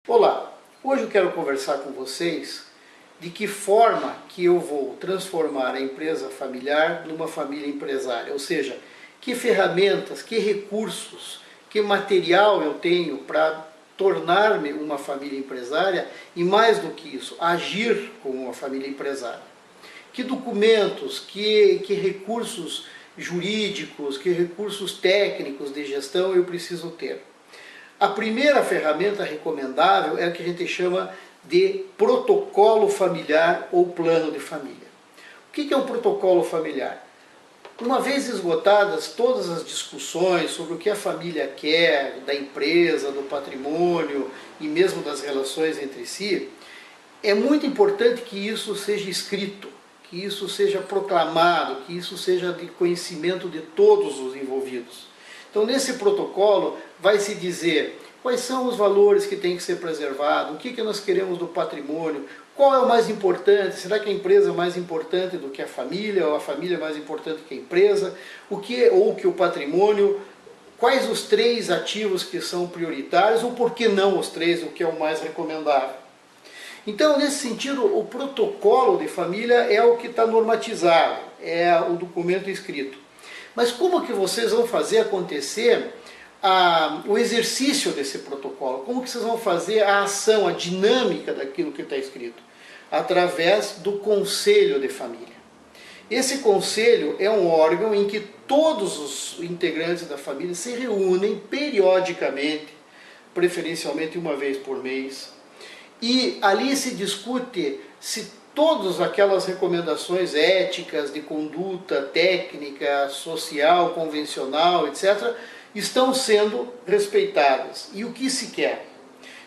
Olá, hoje eu quero conversar com vocês de que forma que eu vou transformar a empresa familiar numa família empresária, ou seja, que ferramentas, que recursos, que material eu tenho para tornar-me uma família empresária e, mais do que isso, agir como uma família empresária. Que documentos, que recursos jurídicos, que recursos técnicos de gestão eu preciso ter. A primeira ferramenta recomendável é o que a gente chama de protocolo familiar ou plano de família. O que é um protocolo familiar? Uma vez esgotadas todas as discussões sobre o que a família quer, da empresa, do patrimônio e mesmo das relações entre si, é muito importante que isso seja escrito, que isso seja proclamado, que isso seja de conhecimento de todos os envolvidos. Então, nesse protocolo vai se dizer quais são os valores que têm que ser preservados, o que nós queremos do patrimônio, qual é o mais importante, será que a empresa é mais importante do que a família, ou a família é mais importante que a empresa, ou que o patrimônio, quais os 3 ativos que são prioritários, ou por que não os 3, o que é o mais recomendável. Então, nesse sentido, o protocolo de família é o que está normatizado, é o documento escrito. Mas como que vocês vão fazer acontecer o exercício desse protocolo? Como que vocês vão fazer a ação, a dinâmica daquilo que está escrito? Através do conselho de família. Esse conselho é um órgão em que todos os integrantes da família se reúnem periodicamente, preferencialmente uma vez por mês, e ali se discute se todas aquelas recomendações éticas, de conduta, técnica, social, convencional, etc., estão sendo respeitadas. E o que se quer?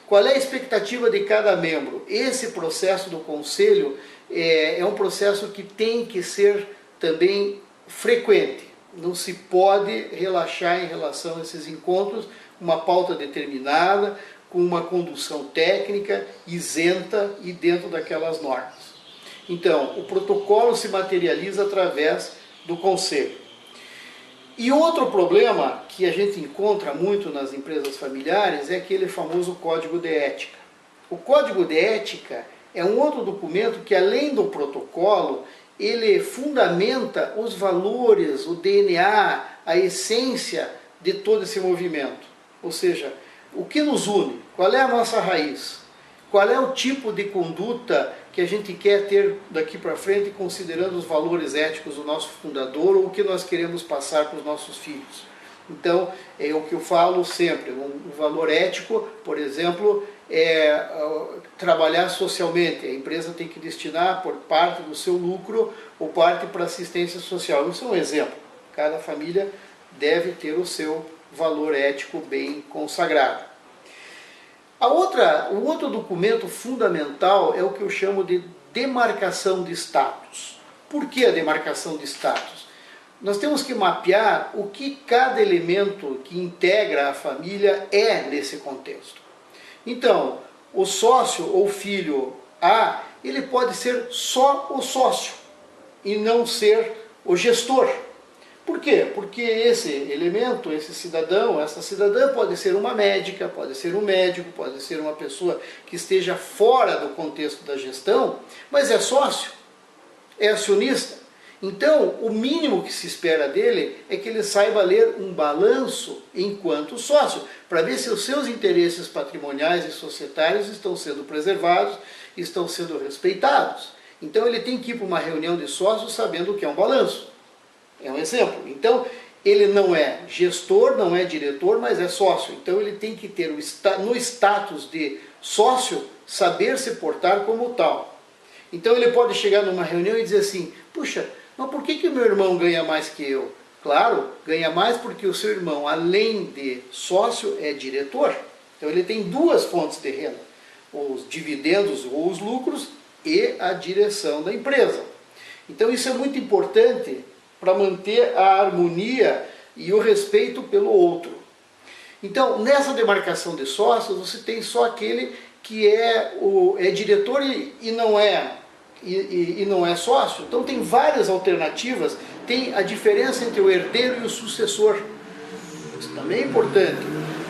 Qual é a expectativa de cada membro? Esse processo do conselho é um processo que tem que ser também frequente. Não se pode relaxar em relação a esses encontros, uma pauta determinada, com uma condução técnica, isenta e dentro daquelas normas. Então, o protocolo se materializa através do conselho. E outro problema que a gente encontra muito nas empresas familiares é aquele famoso código de ética. O código de ética é um outro documento que, além do protocolo, ele fundamenta os valores, o DNA, a essência de todo esse movimento. Ou seja, o que nos une? Qual é a nossa raiz? Qual é o tipo de conduta que a gente quer ter daqui para frente, considerando os valores éticos do nosso fundador ou o que nós queremos passar para os nossos filhos? Então, é o que eu falo sempre, um valor ético, por exemplo, é trabalhar socialmente. A empresa tem que destinar por parte do seu lucro ou parte para assistência social. Isso é um exemplo. Cada família deve ter o seu valor ético bem consagrado. O outro documento fundamental é o que eu chamo de demarcação de status. Por que a demarcação de status? Nós temos que mapear o que cada elemento que integra a família é nesse contexto. Então, o sócio ou filho A, ele pode ser só o sócio e não ser o gestor. Por quê? Porque esse elemento, esse cidadão, essa cidadã pode ser uma médica, pode ser um médico, pode ser uma pessoa que esteja fora do contexto da gestão, mas é sócio, é acionista. Então, o mínimo que se espera dele é que ele saiba ler um balanço enquanto sócio, para ver se os seus interesses patrimoniais e societários estão sendo preservados, estão sendo respeitados. Então, ele tem que ir para uma reunião de sócios sabendo o que é um balanço. É um exemplo. Então, ele não é gestor, não é diretor, mas é sócio. Então, ele tem que ter, no status de sócio, saber se portar como tal. Então, ele pode chegar numa reunião e dizer assim, puxa, mas por que o meu irmão ganha mais que eu? Claro, ganha mais porque o seu irmão, além de sócio, é diretor. Então, ele tem 2 fontes de renda, os dividendos ou os lucros e a direção da empresa. Então, isso é muito importante para manter a harmonia e o respeito pelo outro. Então, nessa demarcação de sócios, você tem só aquele que é diretor e não é sócio. Então, tem várias alternativas. Tem a diferença entre o herdeiro e o sucessor. Isso também é importante.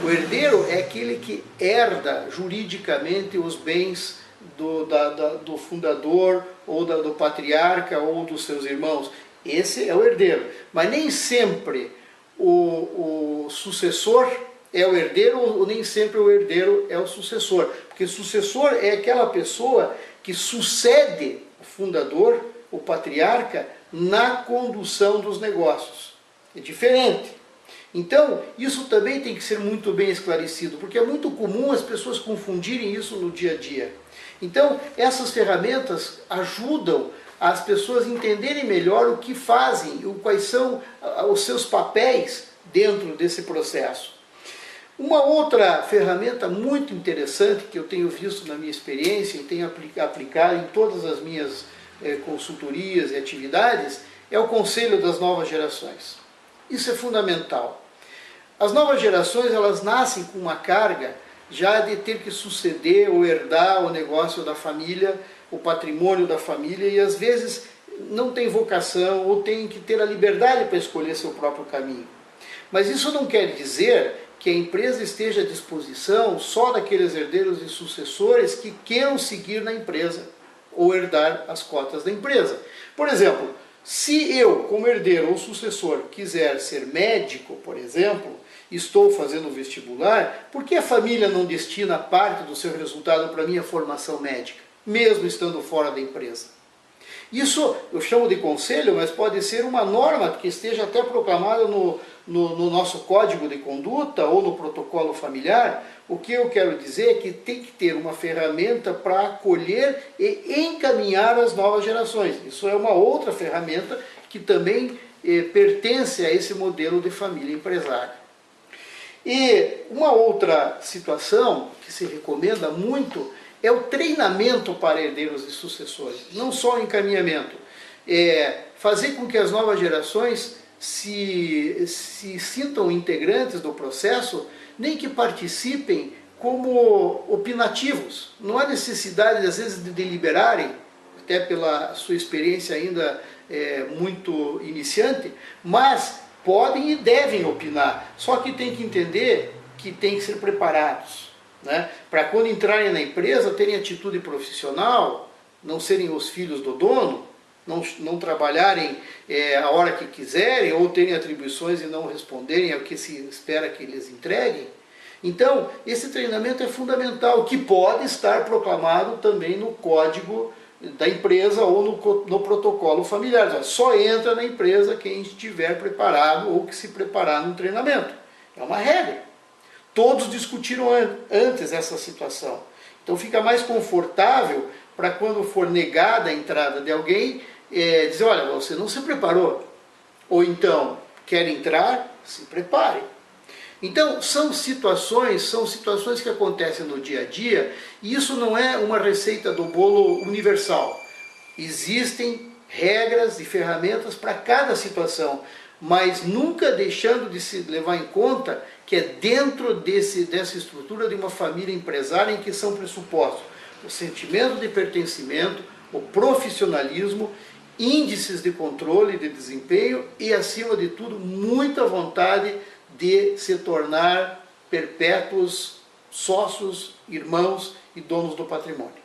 O herdeiro é aquele que herda juridicamente os bens do fundador, ou do patriarca, ou dos seus irmãos. Esse é o herdeiro. Mas nem sempre o sucessor é o herdeiro, ou nem sempre o herdeiro é o sucessor. Porque sucessor é aquela pessoa que sucede o fundador, o patriarca, na condução dos negócios. É diferente. Então, isso também tem que ser muito bem esclarecido, porque é muito comum as pessoas confundirem isso no dia a dia. Então, essas ferramentas ajudam as pessoas a entenderem melhor o que fazem, quais são os seus papéis dentro desse processo. Uma outra ferramenta muito interessante que eu tenho visto na minha experiência e tenho aplicado em todas as minhas consultorias e atividades é o Conselho das Novas Gerações. Isso é fundamental. As novas gerações, elas nascem com uma carga já de ter que suceder ou herdar o negócio da família, o patrimônio da família, e às vezes não tem vocação ou tem que ter a liberdade para escolher seu próprio caminho. Mas isso não quer dizer que a empresa esteja à disposição só daqueles herdeiros e sucessores que queiram seguir na empresa ou herdar as cotas da empresa. Por exemplo, se eu, como herdeiro ou sucessor, quiser ser médico, por exemplo, estou fazendo o vestibular, por que a família não destina parte do seu resultado para a minha formação médica, mesmo estando fora da empresa? Isso eu chamo de conselho, mas pode ser uma norma que esteja até proclamada no nosso código de conduta ou no protocolo familiar. O que eu quero dizer é que tem que ter uma ferramenta para acolher e encaminhar as novas gerações. Isso é uma outra ferramenta que também pertence a esse modelo de família empresária. E uma outra situação que se recomenda muito é o treinamento para herdeiros e sucessores, não só o encaminhamento. Fazer com que as novas gerações se sintam integrantes do processo, nem que participem como opinativos. Não há necessidade, às vezes, de deliberarem, até pela sua experiência ainda muito iniciante, mas podem e devem opinar. Só que tem que entender que tem que ser preparados, né? Para quando entrarem na empresa, terem atitude profissional, não serem os filhos do dono, não trabalharem a hora que quiserem, ou terem atribuições e não responderem ao que se espera que eles entreguem. Então, esse treinamento é fundamental, que pode estar proclamado também no código da empresa ou no protocolo familiar. Só entra na empresa quem estiver preparado ou que se preparar no treinamento. É uma regra. Todos discutiram antes essa situação. Então fica mais confortável para quando for negada a entrada de alguém, dizer, olha, você não se preparou. Ou então, quer entrar, se prepare. Então, são situações que acontecem no dia a dia, e isso não é uma receita do bolo universal. Existem regras e ferramentas para cada situação, mas nunca deixando de se levar em conta que é dentro dessa estrutura de uma família empresária em que são pressupostos o sentimento de pertencimento, o profissionalismo, índices de controle de desempenho e, acima de tudo, muita vontade de se tornar perpétuos sócios, irmãos e donos do patrimônio.